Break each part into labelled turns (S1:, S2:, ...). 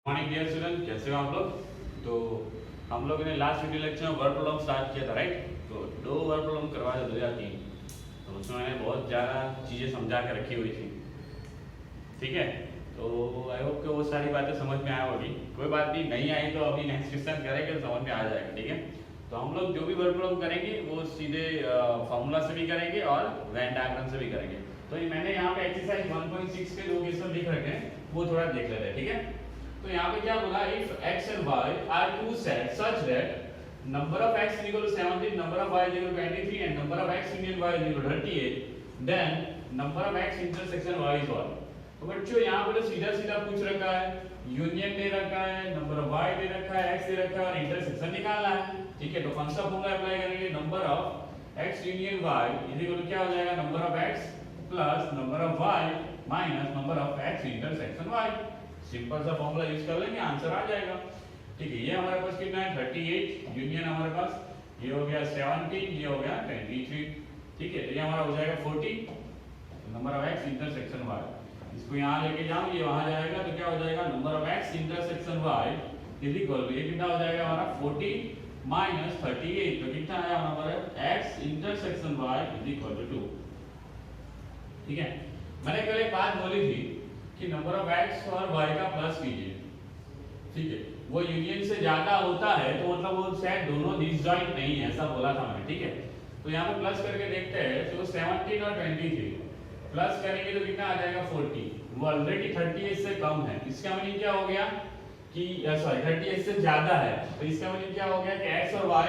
S1: Morning dear student, कैसे हो आप लोग। तो हम लोगों ने लास्ट वीडियो लेक्चर में वर्ड प्रॉब्लम स्टार्ट किया था, राइट। तो 2 वर्ड प्रॉब्लम करवाए थे 2003। तो उसमें मैंने बहुत ज़्यादा चीज़ें समझा के रखी हुई थी, ठीक है। तो आई होप कि वो सारी बातें समझ में आया होगी। कोई बात नहीं आई तो अभी नेक्स्ट क्वेश्चन करेंगे तो समझ में आ जाएगा, ठीक है। तो हम लोग जो भी वर्ड प्रॉब्लम करेंगे वो सीधे फॉर्मूला से भी करेंगे और वेन डायग्राम से भी करेंगे। तो ये मैंने यहाँ पे एक्सरसाइज 1.6 के 2 क्वेश्चन लिख रखे हैं, वो थोड़ा देख लेते हैं, ठीक है। तो यहाँ पे क्या बोला, if x and y are two sets such that number of x is equal to 17, number of y is equal to 23 and number of x union y is equal to 38, then number of x intersection y is what। तो बच्चों यहाँ पे तो सीधा सीधा पूछ रखा है, यूनियन दे रखा है, नंबर ऑफ y दे रखा है, x दे रखा है और इंटरसेक्शन निकालना है, ठीक है। तो कौन सा फॉर्मूला अप्लाई करेंगे, number of x union y is equal to क्या हो जाएगा, number of x plus number of y minus number of x intersection y। Simple सा फॉर्मूला यूज कर लेंगे, आंसर आ जाएगा, ठीक है। ये हमारे पास कितना है 38, यूनियन हमारे पास ये हो गया 17, ये हो गया 23, ठीक है। तो ये हमारा हो जाएगा 40, number of x intersection y। इसको यहाँ लेके जाओ, ये वहां जाएगा तो क्या हो जाएगा, number of x intersection y is equal to ये कितना हो जाएगा हमारा 40 माइनस 38, तो कितना आया हमारा x intersection y is equal to 2, ठीक है। मैंने कल एक बात बोली थी कि नंबर ऑफ x और y का प्लस कीजिए, ठीक है। वो यूनियन से ज्यादा होता है तो मतलब वो सेट दोनों डिसजॉइंट नहीं है, ऐसा बोला था मैंने, ठीक है। तो यहाँ पे प्लस करके देखते हैं, तो 17 और 23 प्लस करेंगे तो कितना आ जाएगा 40। वो ऑलरेडी 38 से कम है, इसका मीनिंग क्या हो गया कि सॉरी 38 से ज्यादा है, तो इसका मीनिंग क्या हो गया कि x और y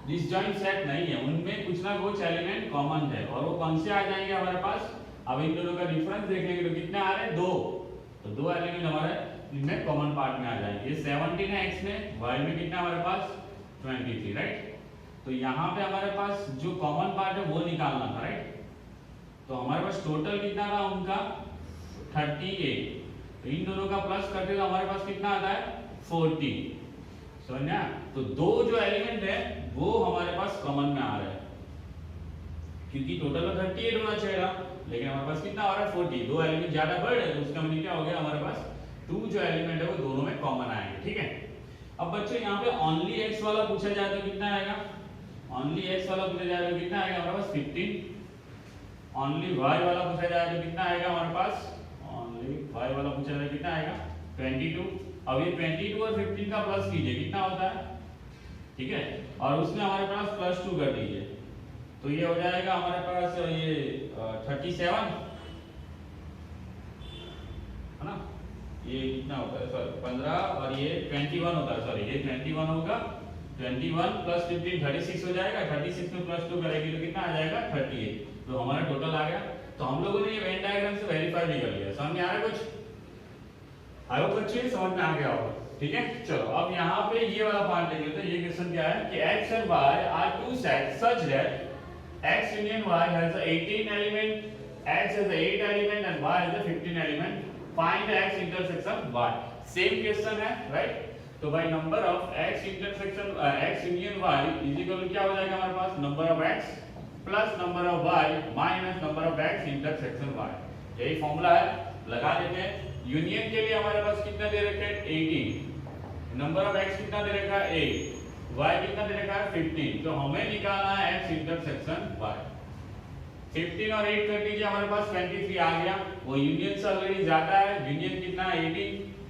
S1: डिसजॉइंट सेट नहीं है, उनमें कुछ ना कुछ एलिमेंट कॉमन है। और वो कौन से आ जाएंगे हमारे पास, अब इन दोनों का डिफरेंस देख लेंगे तो कितने आ रहे हैं, 2। तो 2 एलिमेंट हमारे इनमें कॉमन पार्ट में आ जाएंगे। ये 17 है x में, y में कितना हमारे पास 23, राइट। तो यहाँ पे हमारे पास जो कॉमन पार्ट है वो निकालना था, राइट। तो हमारे पास टोटल कितना रहा उनका 38, तो इन दोनों का प्लस करते तो हमारे पास कितना आता है 40, समझना। तो 2 जो एलिमेंट है वो हमारे पास कॉमन में आ रहे हैं, क्योंकि टोटल 38 होना चाहिए, लेकिन हमारे पास कितना आ रहा है 40। 2 एलिमेंट ज्यादा बढ़ है तो उसका मतलब क्या हो गया, हमारे पास 2 जो एलिमेंट है वो दोनों में कॉमन आएंगे, ठीक है। अब बच्चों यहाँ पे ओनली x वाला पूछा जाए तो कितना आएगा, ओनली x वाला पूछा जाए तो कितना आएगा हमारे पास 15। ओनली y वाला पूछा जाए तो कितना आएगा हमारे पास, ओनली y वाला पूछा जाए कितना आएगा 22। अब ये 22 और 15 का प्लस कीजिए, कितना होता है, ठीक है। और उसमें हमारे पास +2 कर दीजिए, तो ये हो जाएगा हमारे पास ये 37 है ना। ये कितना होता है, सॉरी 15 और ये 21 होता है, सॉरी ये 21 होगा, 21 प्लस 15 36 हो जाएगा, 36 में +2 करेंगे तो कितना आ जाएगा 38। तो हमारा टोटल आ गया। तो हम लोगों ने ये वेन डायग्राम से वेरीफाई भी कर लिया, समझ में आ रहा है कुछ, आई होप बच्चे समझ में आ गया होगा, ठीक है। चलो अब यहाँ पे ये वाला पार्ट लेंगे, तो ये क्वेश्चन क्या है कि x and y are two sets such that x union y has a 18 element, x has a 8 element and y has a 15 element, find x intersection y। Same question है, right. तो भाई number of x intersection x union y is equal to क्या हो जाएगा हमारे पास, number of x plus number of y minus number of x intersection y। यही formula है, लगा देते हैं। यूनियन के लिए हमारे पास कितना दे रखा है 18, नंबर ऑफ x कितना दे रखा है 8, y कितना दे रखा है 15, तो हमें निकालना है x इंटरसेक्शन y। 15 और 8 कर दीजिए, हमारे पास 23 आ गया। वो यूनियन से ऑलरेडी ज्यादा है, यूनियन कितना है 18,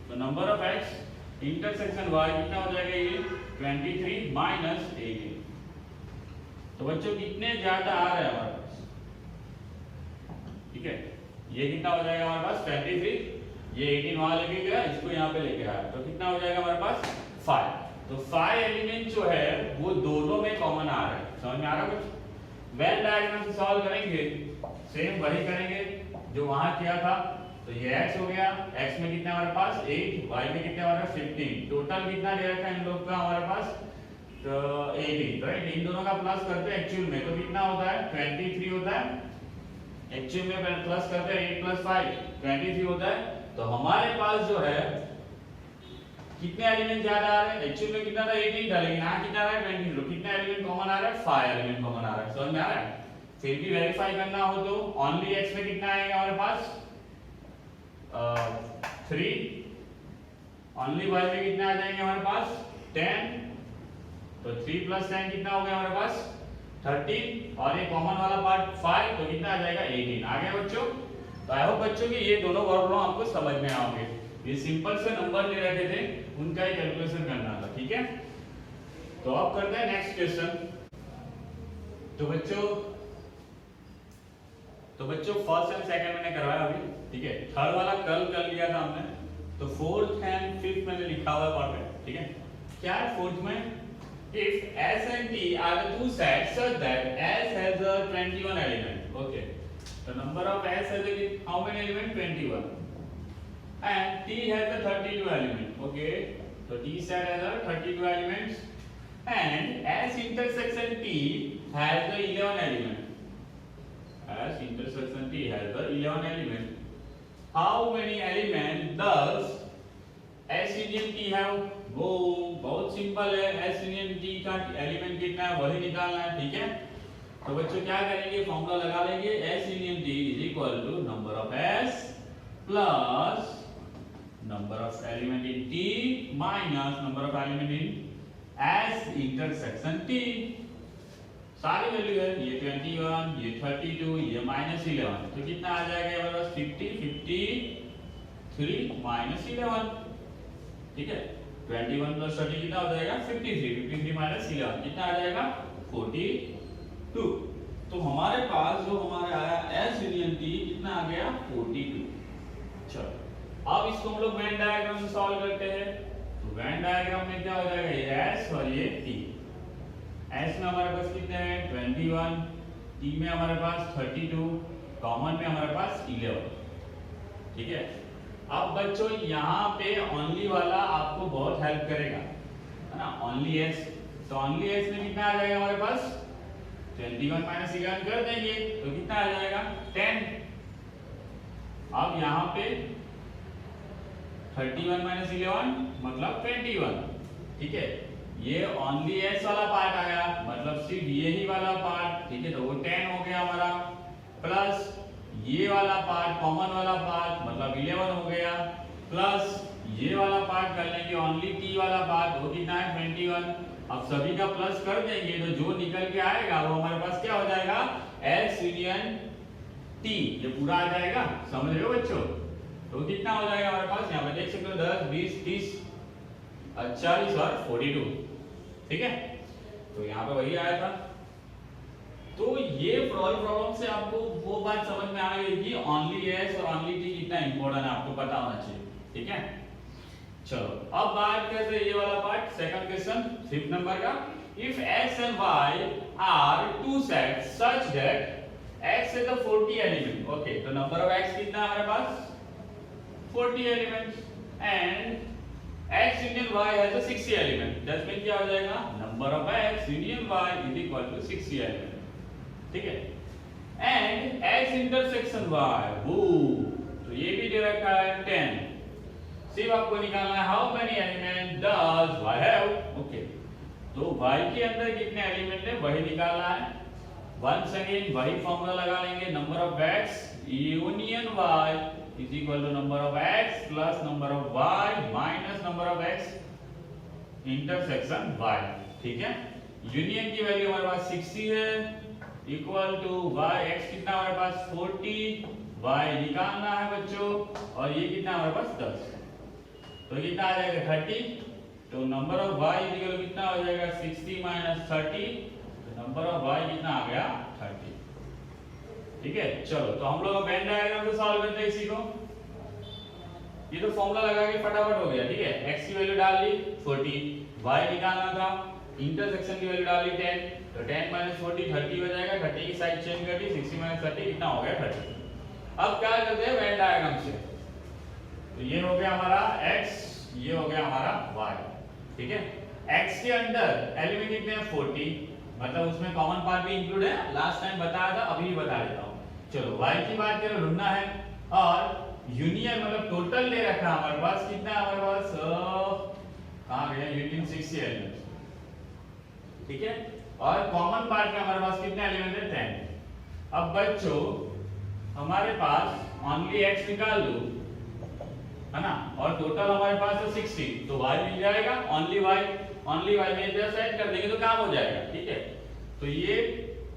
S1: तो number of x intersection y कितना हो जाएगा ये 23 माइनस 18। तो बच्चों कितने ज्यादा आ रहे हैं हमारे पास, ठीक है। ये कितना हो जाएगा हमारे पास 23, ये 18 वहां लेके गया, इसको यहाँ पे लेके आया, तो कितना हो जाएगा हमारे पास 5। तो 5 एलिमेंट जो है वो दोनों में कॉमन आ रहा है, समझ में आ रहा है कुछ। वेन डायग्राम से सॉल्व करेंगे, सेम वही करेंगे जो वहां किया था। तो ये x हो गया, x में कितना हमारे पास 8, y में कितना हमारे 15, टोटल कितना दे रखा है इन लोग का हमारे पास तो 18, राइट। इन दोनों का प्लस करते हैं एक्चुअल में, तो कितना होता है 23 होता है, एक्चुअल में प्लस करते हैं 8 + 5 23 होता है। तो हमारे पास जो है कितने एलिमेंट ज्यादा आ रहे हैं, एक्चुअल में कितना था 18 था, लेकिन यहाँ कितना आ रहा है 22, तो कितना एलिमेंट कॉमन आ रहा है 5 एलिमेंट कॉमन आ रहा है, समझ में आ रहा है। फिर भी वेरीफाई करना हो तो ओनली x में कितना आएगा हमारे पास 3 ओनली वाई में कितने आ जाएंगे हमारे पास 10, तो 3 + 10 कितना हो गया हमारे पास 13, और ये कॉमन वाला पार्ट 5, तो कितना आ जाएगा 18। आ गया बच्चों? तो आई होप बच्चों कि ये दोनों वर्ब लॉ आपको समझ में आओगे। ये सिंपल से नंबर दे रखे थे, उनका ही कैलकुलेशन करना था, ठीक है। तो अब करते हैं नेक्स्ट क्वेश्चन। तो बच्चों फर्स्ट एंड सेकंड मैंने करवाया अभी, ठीक है। थर्ड वाला कल कर लिया था हमने, तो फोर्थ एंड फिफ्थ मैंने लिखा हुआ है पार्ट में, ठीक है। क्या है फोर्थ में? If S and T are the two sets such that S has a 21 element, okay, the number of S has a how many element? 21, and T has a 32 element, okay, so T set has a 32 elements, and S intersection T has the 11 element. As intersection T has the 11 element. How many elements does S union T have? वो बहुत simple है, S union T का element कितना है वही निकालना है, ठीक है। तो बच्चों क्या करेंगे, फॉर्मूला लगा लेंगे, S union T is equal to number of S plus number of element in T minus number of element in S intersection T। सारी वैल्यू है, ये 21, ये 32, ये -11, तो कितना आ जाएगा हमारे पास 50, 53 -11, ठीक है। 21 + 30 कितना हो जाएगा 53, 53 -11 कितना आ जाएगा 42। तो हमारे पास जो हमारा आया S यूनियन T कितना आ गया 42। चलो अब इसको हम लोग वेन डायग्राम में सॉल्व करते हैं। तो वेन डायग्राम में क्या हो जाएगा, ये S और ये T। S में हमारे पास कितने हैं 21, T में हमारे पास 32, कॉमन में हमारे पास 11, ठीक है। अब बच्चों यहाँ पे ओनली वाला आपको बहुत हेल्प करेगा, है ना, ओनली S। तो ओनली S में कितना आ जाएगा हमारे पास 21 - 11 कर देंगे तो कितना आ जाएगा 10। अब यहाँ पे 31 - 11 मतलब 21, ठीक है। ये ओनली S वाला पार्ट आया, मतलब सिर्फ यही वाला पार्ट, ठीक है, तो वो 10 हो गया हमारा, प्लस ये वाला पार्ट कॉमन वाला पार्ट मतलब 11 हो गया, प्लस ये वाला पार्ट कर लेंगे ओनली T वाला पार्ट, वो कितना है 21। अब सभी का प्लस कर देंगे तो जो निकल के आएगा वो हमारे पास क्या हो जाएगा S यूनियन T, ये पूरा आ जाएगा, समझ रहे हो बच्चों। तो कितना हो जाएगा हमारे पास, यहाँ पे देख सकते हो 10, 20, 30, 40 और 42, ठीक है। तो यहाँ पे वही आया था। तो ये प्रॉब्लम से आपको वो बात समझ में आ गई कि ओनली S और ओनली T कितना इंपॉर्टेंट है, आपको पता होना चाहिए, ठीक है। चलो अब बात करते हैं ये वाला part, second question 5th number का। If X and Y are two sets such that X has a 40 element, okay, तो नंबर ऑफ X कितना है हमारे पास 40 elements, and X union Y has a 60 element, that mean क्या हो जाएगा number of X union Y is equal to 60 element, ठीक है। And X intersection Y, वो तो ये भी दे रखा है 10। सिर्फ आपको निकालना है how many element does Y have, okay. तो Y के अंदर कितने एलिमेंट है वही निकालना है। वंस अगेन वही फॉर्मूला लगा लेंगे, number of X union Y is equal to number of X plus number of Y minus number of X intersection Y, ठीक है। यूनियन की वैल्यू हमारे पास 60 है, इक्वल टू Y X कितना हमारे पास 40, Y निकालना है बच्चों, और ये कितना हमारे पास 10, तो कितना आ जाएगा 30। तो number of Y equal to कितना हो जाएगा 60 - 30, तो नंबर ऑफ Y कितना आ गया 30, ठीक है। चलो तो हम लोग वेन डायग्राम से सॉल्व करते हैं इसी को। ये तो फॉर्मूला लगा के फटाफट हो गया, ठीक है। X की वैल्यू डाल ली 40, Y निकालना था, इंटरसेक्शन की वैल्यू डाली 10, तो 10 - 40 30 हो जाएगा, 30 की साइड चेंज कर दी, 60 - 30 कितना हो गया 30। अब क्या करते हैं वेन डायग्राम से, तो ये हो गया हमारा X, ये हो गया हमारा Y, ठीक है। X के अंदर एलिमेंट कितने हैं 40, मतलब उसमें कॉमन पार्ट भी इंक्लूड है, लास्ट टाइम बताया था अभी भी बता देता हूं। चलो Y की बात करें ढूंढना है, और यूनियन मतलब टोटल दे रखा है हमारे पास, कितना है हमारे पास कहां गया यूनियन 60 एलिमेंट्स, ठीक है। और कॉमन पार्ट में हमारे पास कितने एलिमेंट है 10। अब बच्चों हमारे पास ओनली X निकाल लो, है ना, और टोटल हमारे पास है 60, तो y मिल जाएगा, ओनली y में इधर सेट कर देंगे तो काम हो जाएगा, ठीक है। तो ये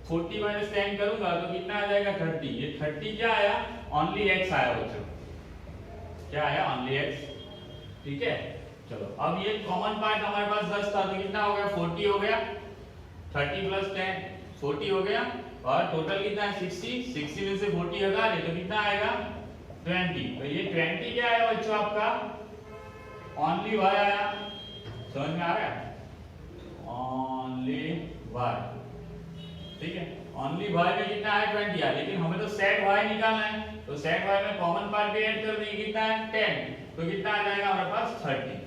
S1: 40 माइनस 10 करूंगा तो कितना आ जाएगा 30, ये 30 क्या आया, ओनली x आया बच्चों, क्या आया, ओनली x, ठीक है। चलो अब ये कॉमन पार्ट हमारे पास 10 था, तो कितना हो गया, 40 हो गया, 30 प्लस 10 40 हो गया, और टोटल कितना है 60 में से 40 हटा ले तो कितना आएगा 20। तो ये 20 क्या आया बच्चों आपका, ओनली y आया, समझ में आ रहा है, ओनली y, ठीक है। ओनली y में कितना है 20 आया, लेकिन हमें तो सेट y निकालना है, तो सेट y में कॉमन पार्ट भी ऐड कर देंगे, कितना है 10, तो कितना आ जाएगा हमारे पास 30।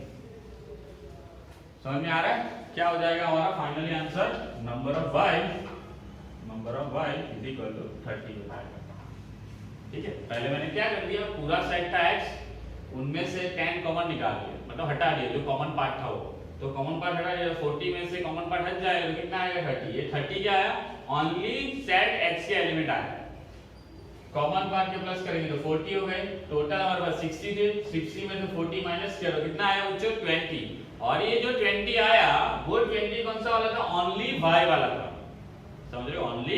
S1: समझ में आ रहा है, क्या हो जाएगा हमारा finally answer, number of y is equal to 30 हो जाएगा, ठीक है। पहले मैंने क्या कर दिया, पूरा सेट था x, उनमें से 10 कॉमन निकाल दिया, मतलब हटा दिया जो कॉमन पार्ट था वो, तो कॉमन पार्ट हटा दिया, 40 में से कॉमन पार्ट हट जाएगा तो कितना आएगा 30, ये 30 क्या आया, ओनली सेट x के एलिमेंट आया, कॉमन पार्ट के प्लस करेंगे तो 40 हो गए, टोटल हमारे पास 60 थे, 60 में से 40 माइनस किया तो कितना आया बच्चों 20, और ये जो 20 आया वो 20 कौन सा वाला था, ओनली y वाला था, समझ रहे हो, ओनली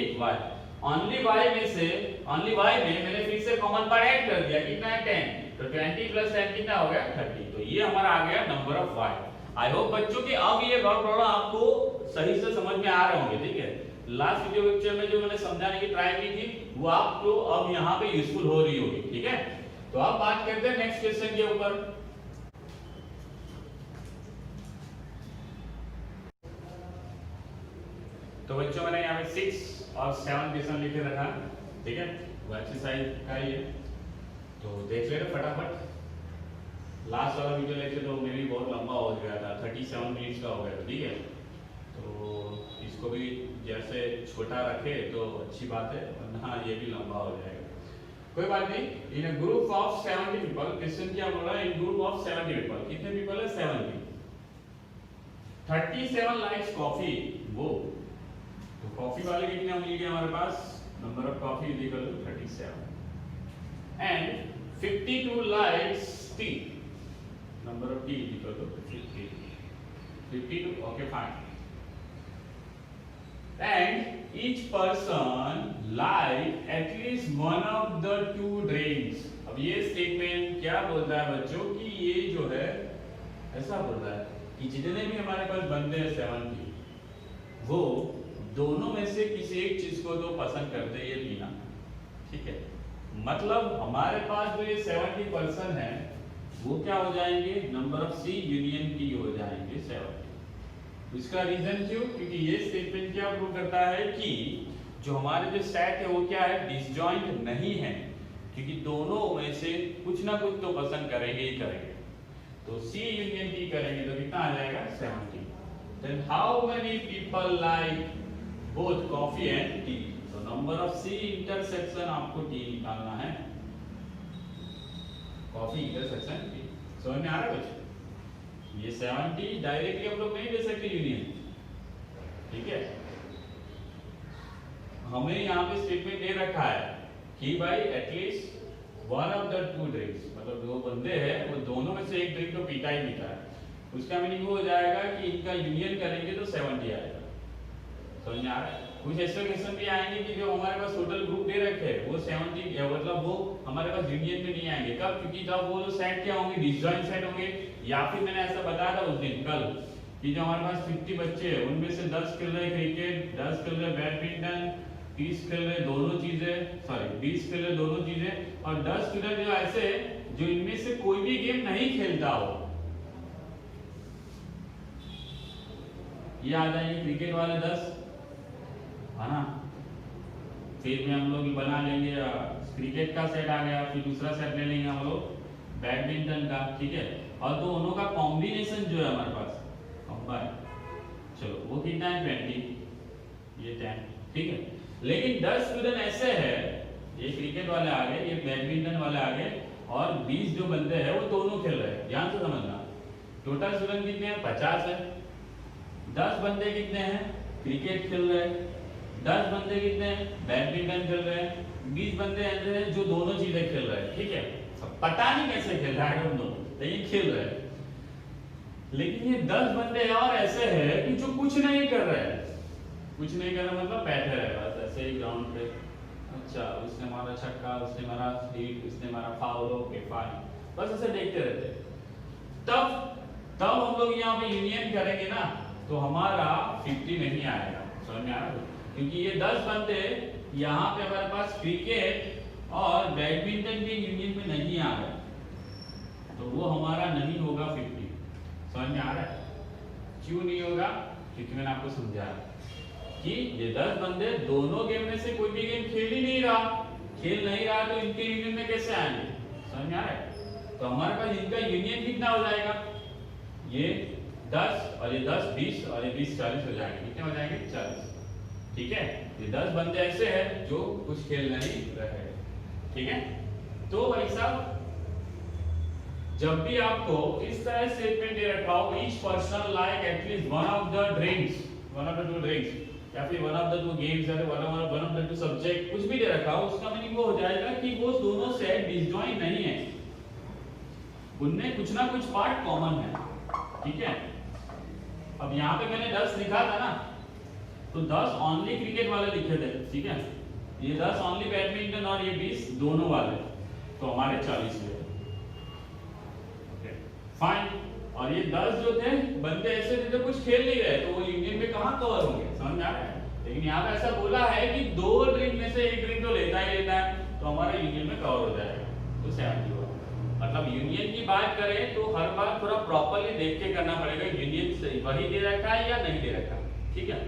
S1: y में से, ओनली y में मैंने फिर से कॉमन पार्ट ऐड कर दिया, कितना है 10, तो 20 प्लस 10 कितना हो गया 30, तो ये हमारा आ गया number of y। I hope बच्चों कि अब ये वर्ड प्रॉब्लम आपको सही से समझ में आ रहे होंगे, ठीक है। लास्ट वीडियो लेक्चर में जो मैंने समझाने की ट्राई की थी वो आपको अब यहाँ पे यूजफुल हो रही होगी, ठीक है। तो अब बात करते हैं नेक्स्ट क्वेश्चन के ऊपर। तो बच्चों मैंने यहाँ पे 6 और 7 क्वेश्चन लिखे रखा, ठीक है, वो एक्सरसाइज का ही है, तो देख लेना फटाफट। लास्ट वाला वीडियो लेक्चर तो मेरी बहुत लंबा हो गया था, 37 मिनट्स का हो गया था, ठीक है। तो इसको भी जैसे छोटा रखे तो अच्छी बात है, वरना ये भी लंबा हो जाएगा, कोई बात नहीं। In a group of 70 people, question क्या बोल रहा है, इन ग्रुप ऑफ 70 पीपल, कितने पीपल है 70, 37 लाइक्स कॉफी, वो तो कॉफी वाले कितने मिल गए हमारे पास, number of coffee is equal to 37, and 52 likes tea, number of tea is equal to 52, okay fine, and each person like at least one of the 2 drinks. अब ये स्टेटमेंट क्या बोलता है बच्चों कि ये जो है ऐसा बोल रहा है कि जितने भी हमारे पास बंदे हैं 70, वो दोनों में से किसी एक चीज को तो पसंद करते हैं, ये पीना, ठीक है। मतलब हमारे पास जो ये 70% है वो क्या हो जाएंगे, number of C union T हो जाएंगे 70। इसका रीजन क्यों, क्योंकि ये स्टेटमेंट क्या प्रूव करता है कि जो हमारे जो सेट है वो क्या है, डिसजॉइंट नहीं है, क्योंकि दोनों में से कुछ ना कुछ तो पसंद करेंगे ही करेंगे, तो सी यूनियन टी करेंगे तो कितना आ जाएगा 70। Then how many people like both coffee and tea, तो नंबर ऑफ सी इंटरसेक्शन आपको टी निकालना है, कॉफी इंटरसेक्शन टी, समझ में आ रहा है बच्चों, ये 70 डायरेक्टली हम लोग नहीं दे सकते यूनियन, ठीक है। हमें यहाँ पे स्टेटमेंट दे रखा है कि भाई at least one of the 2 drinks, मतलब दो बंदे हैं वो दोनों में से एक ड्रिंक तो पीता ही पीता है, उसका मीनिंग वो हो जाएगा कि इनका यूनियन करेंगे तो 70 आएगा, समझ में आ रहा है। कुछ ऐसे क्वेश्चन भी आएंगे कि जो हमारे पास टोटल ग्रुप दे रखे हैं वो 70, मतलब वो हमारे पास यूनियन में नहीं आएंगे, कब, क्योंकि जब वो सेट क्या होंगे, डिसजॉइंट सेट होंगे, या फिर मैंने ऐसा बताया था उस दिन कल कि जो हमारे पास 50 बच्चे हैं उनमें से 10 खेल रहे क्रिकेट, 10 खेल रहे बैडमिंटन, 30 खेल रहे दोनों चीजें, सॉरी 20 खेल रहे दोनों चीजें, और 10 स्टूडेंट जो ऐसे जो इनमें से कोई भी गेम नहीं खेलता हो, ये आ जाएंगे क्रिकेट वाले 10, है ना। फिर में हम लोग बना लेंगे क्रिकेट का सेट आ गया, फिर दूसरा सेट ले लेंगे हम लोग बैडमिंटन का, ठीक है, और दोनों का कॉम्बिनेशन जो है हमारे पास कंबाइन, चलो वो कितना है 20, ये 10, ठीक है। लेकिन 10 स्टूडेंट ऐसे हैं, ये क्रिकेट वाले आ गए, ये बैडमिंटन वाले आ गए, और 20 जो बंदे हैं वो दोनों खेल रहे हैं, ध्यान से समझना। टोटल स्टूडेंट कितने हैं 50 है, 10 बंदे कितने हैं क्रिकेट खेल रहे हैं, 10 बंदे कितने हैं बैडमिंटन खेल रहे हैं, 20 बंदे ऐसे हैं जो दोनों चीजें खेल रहे हैं, ठीक है। पता नहीं कैसे खेल रहा है, आई डोंट नो, लेकिन खेल रहे हैं। लेकिन ये 10 बंदे और ऐसे हैं कि जो कुछ नहीं कर रहे हैं। कुछ नहीं कर रहे मतलब बैठे रहे बस ऐसे ही ग्राउंड पे। अच्छा उसने मारा छक्का, उसने मारा हिट, उसने मारा फाउल, ओके फाइन, बस ऐसे देखते रहते। तब हम लोग यहाँ पे यूनियन करेंगे ना, तो हमारा 50 नहीं आएगा। समझ में आ रहा है? क्योंकि ये 10 बंदे यहाँ पे हमारे पास क्रिकेट और बैडमिंटन के यूनियन में नहीं आ रहे, तो वो हमारा नहीं होगा 50। समझ में आ रहा है? क्यों नहीं होगा? क्योंकि मैंने आपको समझाया कि ये 10 बंदे दोनों गेम में से कोई भी गेम खेल ही नहीं रहा, तो इनके यूनियन में कैसे आएंगे? समझ में आ रहा है? तो हमारे पास इनका यूनियन कितना हो जाएगा? ये 10 और ये 10 20 और ये 20 40 हो जाएंगे। कितने हो जाएंगे? 40। ठीक है, ये 10 बंदे ऐसे हैं जो कुछ खेल नहीं रहे। ठीक है, तो भाई साहब जब भी आपको इस तरह स्टेटमेंट दे रखा हो, each person like at least one of the two drinks या फिर one of the two games या one of the two subject, कुछ भी दे रखा हो, उसका मीनिंग वो हो जाएगा कि वो दोनों सेट डिसजॉइंट नहीं है, उनमें कुछ ना कुछ पार्ट कॉमन है। ठीक है, अब यहाँ पे मैंने 10 लिखा था ना, तो 10 ओनली क्रिकेट वाले लिखे थे। ठीक है, ये 10 ओनली बैडमिंटन और ये 20 दोनों वाले, तो हमारे 40 हुए। फाइन, और ये 10 जो थे बंदे ऐसे थे जो कुछ खेल नहीं रहे, तो वो यूनियन में कहां कवर होंगे? समझ में आ रहा है? लेकिन यहाँ पे ऐसा बोला है कि 2 ड्रिंक में से 1 ड्रिंक तो लेता है, तो हमारा यूनियन में कवर हो जाएगा, तो 70 होगा। मतलब यूनियन की बात करें तो हर बार थोड़ा प्रॉपर्ली देख के करना पड़ेगा, यूनियन वही दे रखा है या नहीं दे रखा। ठीक है,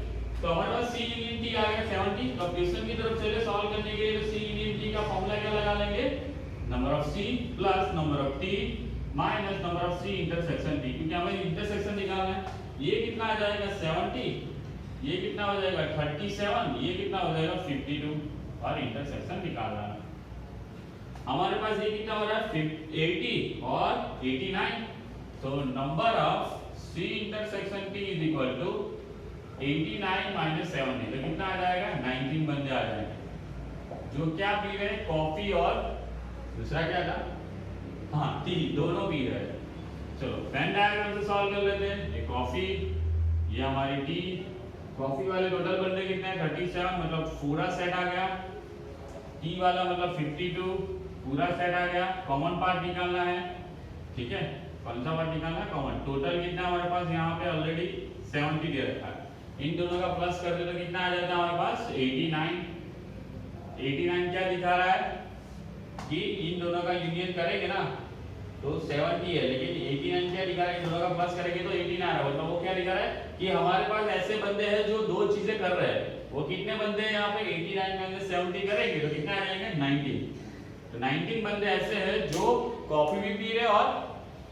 S1: तो हमारे पास सी यूनियन टी आ गया 70। तो क्वेश्चन की तरफ चले सॉल्व करने के लिए, सी यूनियन टी का फॉर्मूला क्या लगा लेंगे? Number of C plus number of T minus number of C intersection T, क्योंकि हमें इंटरसेक्शन निकालना है। ये कितना आ जाएगा? 70, ये कितना हो जाएगा? 37, ये कितना हो जाएगा? 52, और इंटरसेक्शन निकालना है। हमारे पास ये कितना हो रहा है? 80 और 89, तो number of C intersection T is equal to 89 minus 70, तो कितना आ जाएगा? 19 बंदे आ जाएंगे जो क्या पी रहे हैं? कॉफी, और दूसरा क्या था? हाँ, टी, दोनों पी रहे हैं। चलो वेन डायग्राम से सॉल्व कर लेते हैं। ये कॉफी, ये हमारी टी। कॉफी वाले टोटल बंदे कितने हैं? 37, मतलब पूरा सेट आ गया। टी वाला मतलब 52, पूरा सेट आ गया। कॉमन पार्ट निकालना है। ठीक है, कौन सा पार्ट निकालना है? कॉमन। टोटल कितना हमारे पास यहाँ पे ऑलरेडी 70 दे रखा है। इन दोनों का प्लस कर दे तो कितना आ जाता है हमारे पास? 89। 89 क्या दिखा रहा है कि इन दोनों का यूनियन करेंगे ना तो 70 है, लेकिन 89 क्या दिखा रहा है? इन दोनों का प्लस करेंगे तो 89 आ रहा है। मतलब वो क्या दिखा रहा है कि हमारे पास ऐसे बंदे हैं जो 2 चीजें कर रहे हैं। वो कितने बंदे हैं यहाँ पे? 89 में से 70 करेंगे तो कितना आ जाएंगे? 19। तो 19 बंदे ऐसे हैं जो कॉफी भी पी रहे और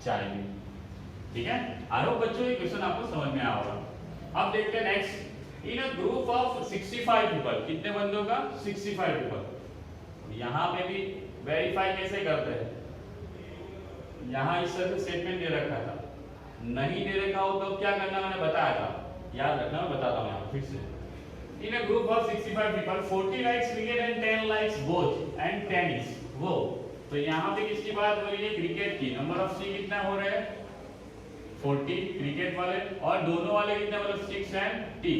S1: चाय भी। ठीक है, आई होप बच्चों ये क्वेश्चन आपको समझ में आया होगा। अब देखते हैं next. In a group of 65 people, कितने बंदों का? 65 पीपल। यहाँ पे भी वेरीफाई कैसे करते हैं? यहाँ इस तरह से स्टेटमेंट दे रखा था, नहीं दे रखा हो तो क्या करना मैंने बताया था, याद रखना, मैं बताता हूँ यहाँ फिर से। In a group of 65 people 40 likes cricket and 10 likes both and tennis. वो तो यहाँ पे किसकी बात हो रही है? क्रिकेट की। नंबर ऑफ सी कितना हो रहा है? 40 क्रिकेट वाले, और दोनों वाले कितने? मतलब 6 and T,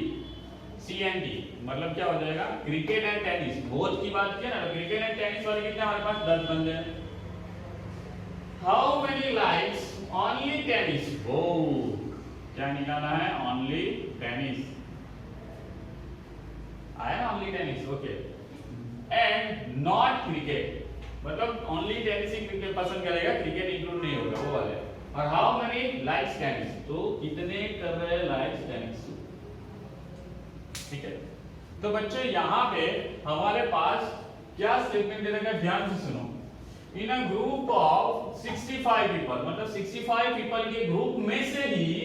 S1: C and T, मतलब क्या हो जाएगा? क्रिकेट एंड टेनिस बोथ की बात किया ना, तो क्रिकेट एंड टेनिस वाले कितने हमारे पास? 10 बंदे हैं। How many likes only tennis? ओ क्या निकालना है? ओनली टेनिस आया, only tennis, okay. And not cricket, मतलब ओनली टेनिस ही क्रिकेट पसंद करेगा, क्रिकेट इंक्लूड नहीं होगा वो वाले। और हाउ मेनी लाइक्स टेनिस, तो कितने कर रहे हैं लाइक्स टेनिस? ठीक है, तो बच्चों यहाँ पे हमारे पास क्या स्टेटमेंट दे रखा है? ध्यान से सुनो। इन अ ग्रुप ऑफ 65 पीपल, मतलब 65 पीपल के ग्रुप में से ही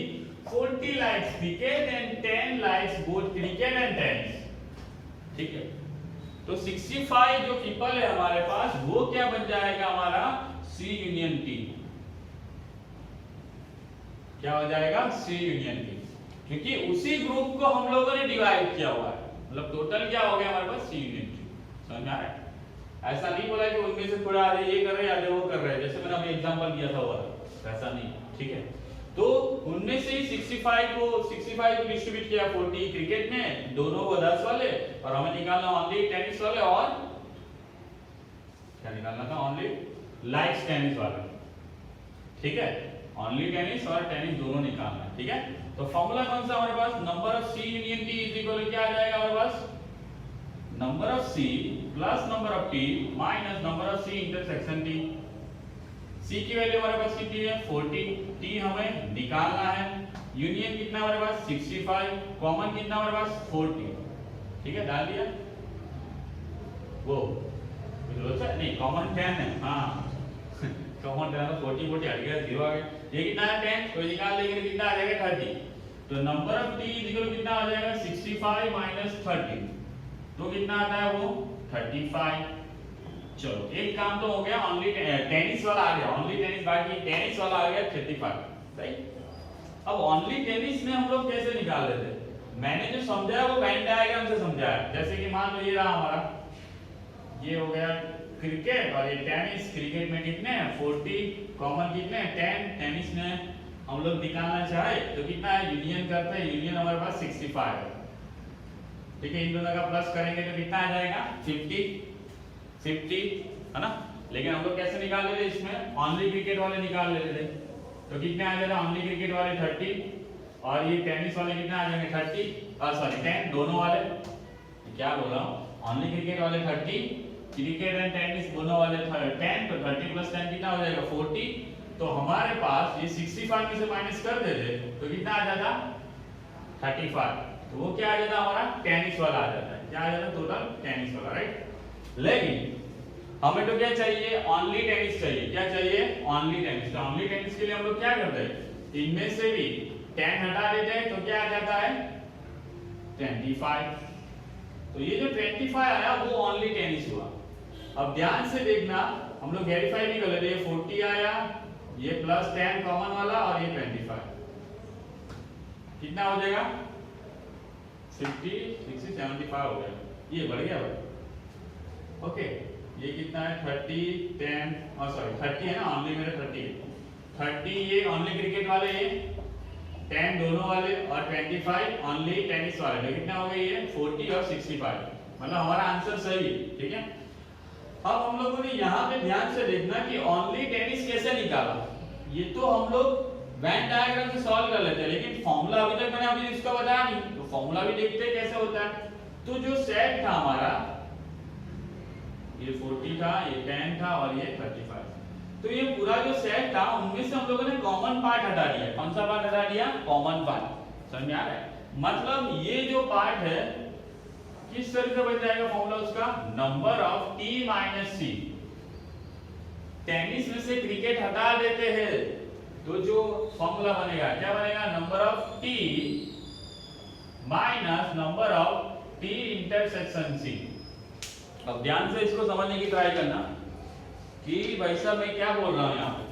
S1: 40 likes cricket and 10 likes both cricket and tennis. ठीक है, तो 65 जो पीपल है हमारे पास, वो क्या बन जाएगा हमारा? सी यूनियन टी। क्या हो जाएगा? सी यूनियन टी, क्योंकि उसी ग्रुप को हम लोगों ने डिवाइड किया हुआ है। मतलब टोटल क्या हो गया हमारे पास? सी यूनियन टी। समझ में आ रहा है? ऐसा नहीं बोला कि उनमें से थोड़ा आधे ये कर रहे हैं आधे वो कर रहे हैं, जैसे मैंने अभी एग्जांपल दिया था वो वाला, ऐसा नहीं, ठीक है। तो उनमें से ही 65 को डिस्ट्रीब्यूट किया 40 क्रिकेट में, दोनों को 10 वाले, और हमें निकालना ओनली टेनिस वाले, और क्या निकालना था, ओनली लाइक्स टेनिस वाले, ठीक है। ओनली टेनिस और टेनिस दोनों निकालना है, ठीक है। तो फॉर्मूला कौन सा हमारे पास, number of C union T is equal to क्या आ जाएगा हमारे पास, number of C plus number of T minus number of C intersection T. C की वैल्यू हमारे पास कितनी है 40, टी हमें निकालना है, यूनियन कितना हमारे पास 65, कॉमन कितना हमारे पास 40, ठीक है, डाल दिया। वो नहीं कॉमन 10 है, हाँ कॉमन 10 तो 40 हट गया, 0 आ गया, ये कितना है 10, तो निकाल लेंगे कितना आ जाएगा 30। तो number of tea is equal कितना आ जाएगा 65 माइनस 30, तो कितना आता है वो 35। चलो एक काम तो हो गया, ओनली टेनिस वाला आ गया, ओनली टेनिस, बाकी टेनिस वाला आ गया 35, राइट। अब ओनली टेनिस में हम लोग कैसे निकाल लेते, मैंने जो समझाया वो वेन डायग्राम से समझाया। जैसे कि मान लो ये रहा हमारा, ये हो गया क्रिकेट और ये टेनिस, क्रिकेट में कितने हैं 40, कॉमन कितने हैं 10, टेनिस में हम लोग निकालना चाहे तो कितना है, यूनियन करते हैं, यूनियन हमारे पास 65 है, ठीक है। इन दोनों का प्लस करेंगे तो कितना आ जाएगा 50, है ना। लेकिन हम लोग कैसे निकाल लेते, इसमें ओनली क्रिकेट वाले निकाल लेते थे, तो कितने आ जाएगा ओनली क्रिकेट वाले 30, और ये टेनिस वाले कितने आ जाएंगे 10, दोनों वाले, क्या बोल रहा हूँ, ओनली क्रिकेट वाले 30, क्रिकेट एंड टेनिस दोनों वाले 10, तो 30 प्लस 10 कितना हो जाएगा 40। तो हमारे पास ये 65 में से माइनस कर देते तो कितना आ जाता 35, तो वो क्या आ जाता हमारा टेनिस वाला आ जाता है, क्या आ जाता टोटल टेनिस वाला, राइट। लेकिन हमें तो क्या चाहिए, ओनली टेनिस चाहिए, क्या चाहिए ओनली टेनिस। तो ओनली टेनिस के लिए हम लोग क्या करते हैं, इनमें से भी 10 हटा देते हैं, तो क्या आ जाता है 25। तो ये जो 25 आया वो ओनली टेनिस हुआ। अब ध्यान से देखना, हम लोग वेरीफाई भी कर लेते, ये 40 आया, ये प्लस 10 कॉमन वाला, और ये 25, कितना हो जाएगा 50, 60, 75 हो गया, ये बढ़ गया भाई, ओके। ये कितना है 30, 10 और सॉरी 30 है ना, ओनली मेरे 30, ये ओनली क्रिकेट वाले, ये 10 दोनों वाले, और 25 ओनली टेनिस वाले, तो कितना हो गया ये 40 और 65, मतलब हमारा आंसर सही है, ठीक है। अब हम लोगों ने यहाँ पे ध्यान से देखना कि ओनली टेनिस कैसे निकाला, ये तो हम लोग वेन डायग्राम से सॉल्व कर लेते हैं, लेकिन फॉर्मूला अभी तक मैंने अभी इसका बताया नहीं, तो फॉर्मूला भी देखते हैं कैसे होता है। तो जो सेट था हमारा, ये 40 था, ये 10 था, और ये 35, तो ये पूरा जो सेट था उनमें से हम लोगों ने कॉमन पार्ट हटा दिया। कौन सा पार्ट हटा दिया, कॉमन पार्ट, समझ में आ रहा है। मतलब ये जो पार्ट है किस तरह से बन जाएगा फॉर्मूला उसका, number of T minus C, tennis में से क्रिकेट हटा देते हैं तो जो फॉर्मूला बनेगा क्या बनेगा, number of T minus number of T intersection C. अब ध्यान से इसको समझने की ट्राई करना कि भाई साहब मैं क्या बोल रहा हूं यहाँ पे,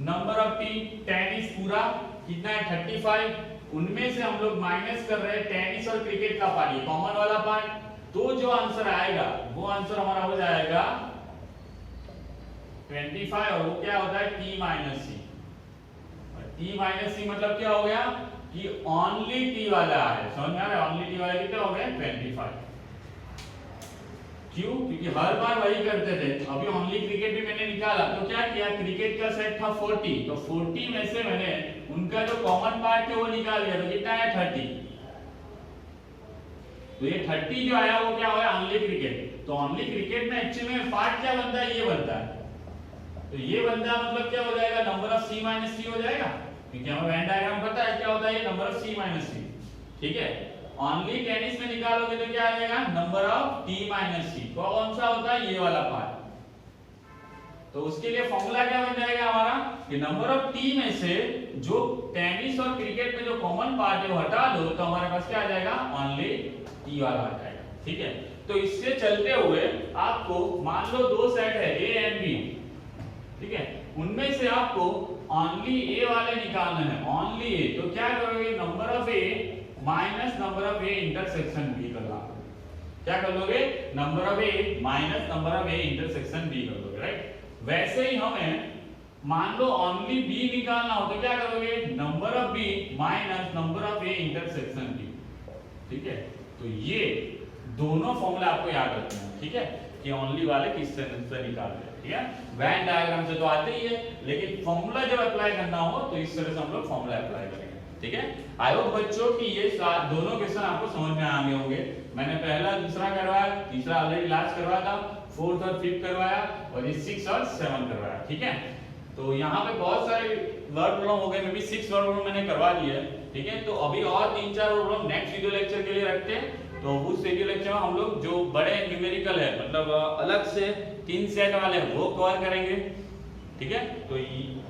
S1: नंबर ऑफ टी टेनिस पूरा कितना है 35, उनमें से हम लोग माइनस कर रहे हैं टेनिस और क्रिकेट का पार्ट, कॉमन वाला पार्ट, तो जो आंसर आएगा वो आंसर हमारा हो जाएगा 25, और वो क्या होता है टी माइनस सी। टी माइनस सी मतलब क्या हो गया कि ओनली टी वाला है, समझ में आ रहा है, ओनली टी वाला कितना हो गया 25। क्यों, क्योंकि हर बार वही करते थे। अभी ओनली क्रिकेट भी मैंने निकाला, तो क्या किया, क्रिकेट का सेट था 40, तो 40 में से मैंने उनका जो कॉमन पार्ट है वो निकाल लिया, तो कितना है 30। तो ये 30 जो आया वो क्या हुआ ओनली क्रिकेट। तो ओनली क्रिकेट में एक्चुअली में पार्ट क्या बनता है, ये बनता है, तो ये बनता है मतलब क्या हो जाएगा, नंबर ऑफ सी माइनस सी हो जाएगा, क्योंकि हमें वेन डायग्राम पता है क्या होता है, ये नंबर ऑफ सी माइनस सी, ठीक है। ओनली टेनिस में निकालोगे तो क्या आ जाएगा, नंबर ऑफ टी माइनस सी, कौन सा होता है ये वाला पार्ट। तो उसके लिए फॉर्मूला क्या बन जाएगा हमारा, कि नंबर ऑफ टी में से जो टेनिस और क्रिकेट में जो कॉमन पार्ट है वो हटा दो, तो हमारे पास क्या आ जाएगा, ओनली टी वाला आ जाएगा, ठीक है। तो इससे चलते हुए आपको मान लो दो सेट है ए एंड बी, ठीक है, उनमें से आपको ओनली ए वाले निकालना है, ओनली ए, तो क्या करोगे, number of A minus number of A intersection B करना, क्या कर लोगे, number of A minus number of A intersection B कर लोगे, राइट। वैसे ही हमें मान लो ओनली बी निकालना हो तो क्या करोगे, number of B minus number of A intersection B, ठीक है। तो ये दोनों फॉर्मूला आपको याद रखना है, ठीक है, कि ओनली वाले किस सेंस से निकालते हैं, ठीक है। वेन डायग्राम से तो आते ही है, लेकिन फॉर्मूला जब अप्लाई करना हो तो इस तरह से हम लोग फॉर्मूला अप्लाई करेंगे, ठीक है। आई होप बच्चों कि ये दोनों क्वेश्चन आपको समझ में आ गए होंगे। मैंने पहला दूसरा करवाया, तीसरा ऑलरेडी लास्ट करवाया था, फोर्थ और फिफ्थ करवाया, और ये 6 और 7 करवाया, ठीक है। तो यहाँ पे बहुत सारे वर्ड प्रॉब्लम हो गए, मे बी 6 वर्ड प्रॉब्लम मैंने करवा दिया है, ठीक है। तो अभी और 3-4 word problem next video lecture के लिए रखते हैं। तो उस वीडियो लेक्चर में हम लोग जो बड़े न्यूमेरिकल है, मतलब अलग से 3 सेट वाले वो कवर करेंगे, ठीक है। तो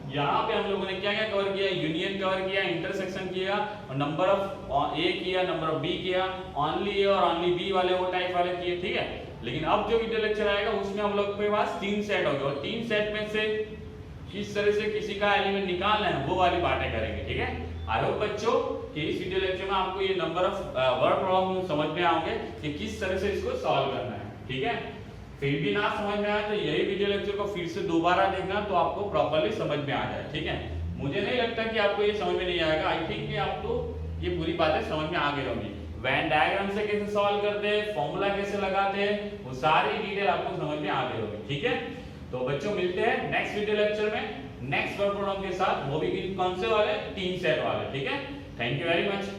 S1: यहाँ पे हम लोगों ने क्या क्या कवर किया, यूनियन कवर किया, इंटरसेक्शन किया, और नंबर ऑफ ए किया, नंबर ऑफ बी किया, ओनली ए और ओनली बी वाले वो टाइप वाले किए, ठीक है। लेकिन अब जो वीडियो लेक्चर आएगा उसमें हम लोग के पास 3 सेट होंगे, और 3 सेट में से किस तरह से किसी का एलिमेंट निकालना है वो वाली बातें करेंगे, ठीक है। आई होप बच्चों कि इस वीडियो लेक्चर में आपको ये नंबर ऑफ वर्ड प्रॉब्लम समझ में आओगे कि किस तरह से इसको सॉल्व करना है, ठीक है। फिर भी ना समझ में आया तो यही वीडियो लेक्चर को फिर से दोबारा देखना, तो आपको प्रॉपर्ली समझ में आ जाए, ठीक है। मुझे नहीं लगता कि आपको ये समझ में नहीं आएगा, आई थिंक कि आपको ये पूरी बातें समझ में आ गई होंगी। वेन डायग्राम से कैसे सॉल्व करते हैं, फॉर्मूला कैसे लगाते हैं, वो सारी डिटेल आपको समझ में आ गई होगी, ठीक है। तो बच्चों मिलते हैं नेक्स्ट वीडियो लेक्चर में नेक्स्ट वर्ड प्रॉब्लम के साथ, वो भी कौन से वाले, 3 सेट वाले, ठीक है। Thank you very much.